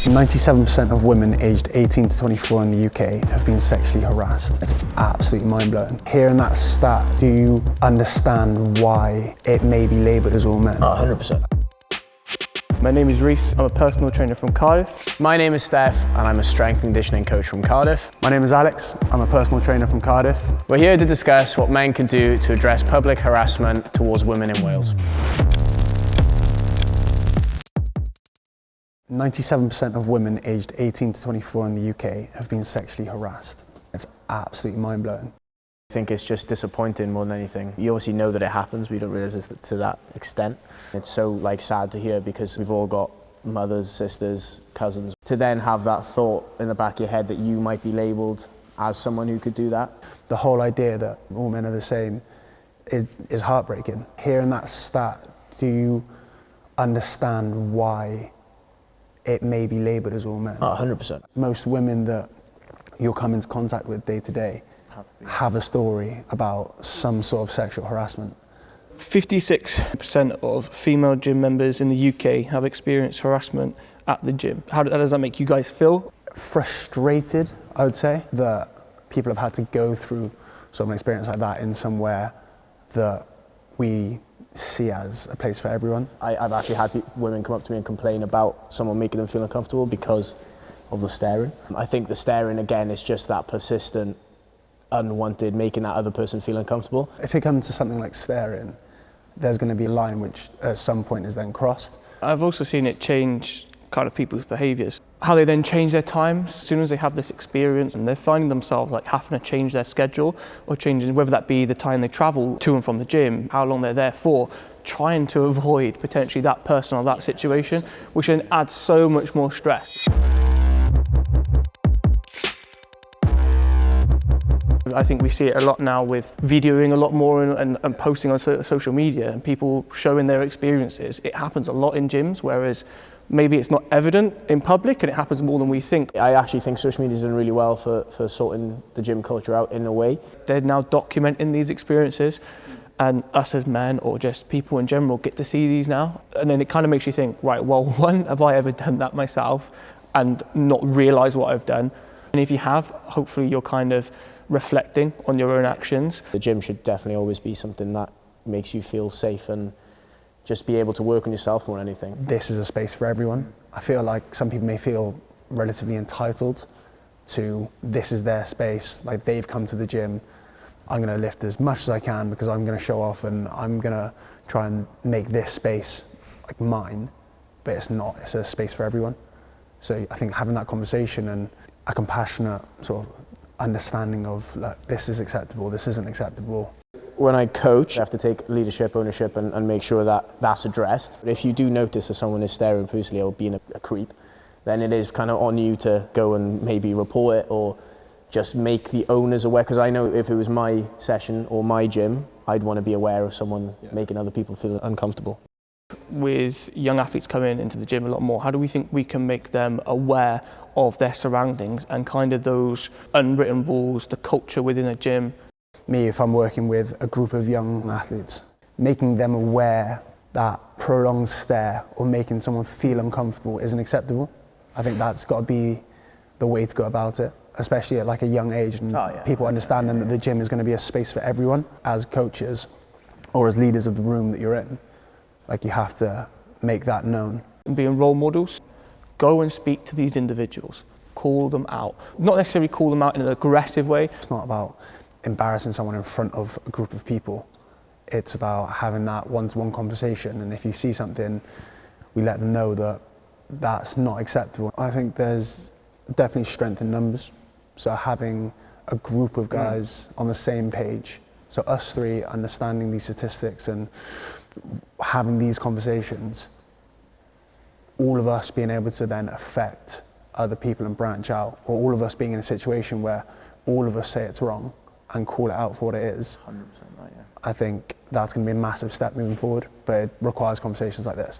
97% of women aged 18 to 24 in the UK have been sexually harassed. It's absolutely mind-blowing. Hearing that stat, do you understand why it may be labelled as all men? 100%. My name is Rhys, I'm a personal trainer from Cardiff. My name is Steff and I'm a strength and conditioning coach from Cardiff. My name is Alex, I'm a personal trainer from Cardiff. We're here to discuss what men can do to address public harassment towards women in Wales. 97% of women aged 18 to 24 in the UK have been sexually harassed. It's absolutely mind-blowing. I think it's just disappointing more than anything. You obviously know that it happens, but you don't realise it's to that extent. It's so sad to hear because we've all got mothers, sisters, cousins. To then have that thought in the back of your head that you might be labelled as someone who could do that. The whole idea that all men are the same is heartbreaking. Hearing that stat, do you understand why it may be labelled as all men? 100%. Most women that you'll come into contact with day to day have a story about some sort of sexual harassment. 56% of female gym members in the UK have experienced harassment at the gym. How does that make you guys feel? Frustrated, I would say, that people have had to go through sort of an experience like that in somewhere that we see as a place for everyone. I've actually had women come up to me and complain about someone making them feel uncomfortable because of the staring. I think the staring, again, is just that persistent, unwanted, making that other person feel uncomfortable. If it comes to something like staring, there's going to be a line which at some point is then crossed. I've also seen it change kind of people's behaviours. How they then change their times as soon as they have this experience, and they're finding themselves like having to change their schedule or changing whether that be the time they travel to and from the gym, how long they're there for, trying to avoid potentially that person or that situation, which then adds so much more stress. I think we see it a lot now with videoing a lot more and posting on social media and people showing their experiences. It happens a lot in gyms, whereas maybe it's not evident in public and it happens more than we think. I actually think social media is doing really well for sorting the gym culture out in a way. They're now documenting these experiences, and us as men or just people in general get to see these now. And then it kind of makes you think, right, well, one, have I ever done that myself and not realise what I've done? And if you have, hopefully you're kind of reflecting on your own actions. The gym should definitely always be something that makes you feel safe and just be able to work on yourself more than anything. This is a space for everyone. I feel like some people may feel relatively entitled to this is their space, like they've come to the gym, I'm going to lift as much as I can because I'm going to show off and I'm going to try and make this space like mine, but it's not, it's a space for everyone. So I think having that conversation and a compassionate sort of understanding of like, this is acceptable, this isn't acceptable. When I coach, I have to take leadership, ownership and make sure that that's addressed. But if you do notice that someone is staring profusely or being a creep, then it is kind of on you to go and maybe report it or just make the owners aware. Because I know if it was my session or my gym, I'd want to be aware of someone making other people feel uncomfortable. With young athletes coming into the gym a lot more, how do we think we can make them aware of their surroundings and kind of those unwritten rules, the culture within a gym? Me, if I'm working with a group of young athletes, making them aware that prolonged stare or making someone feel uncomfortable isn't acceptable. I think that's got to be the way to go about it, especially at like a young age and people understanding that the gym is going to be a space for everyone. As coaches or as leaders of the room that you're in, like you have to make that known. Being role models, go and speak to these individuals, call them out. Not necessarily call them out in an aggressive way. It's not about embarrassing someone in front of a group of people. It's about having that one-to-one conversation, and if you see something, we let them know that that's not acceptable. I think there's definitely strength in numbers, so having a group of guys on the same page, so us three understanding these statistics and having these conversations, all of us being able to then affect other people and branch out, or all of us being in a situation where all of us say it's wrong and call it out for what it is. 100% right, yeah. I think that's going to be a massive step moving forward, but it requires conversations like this.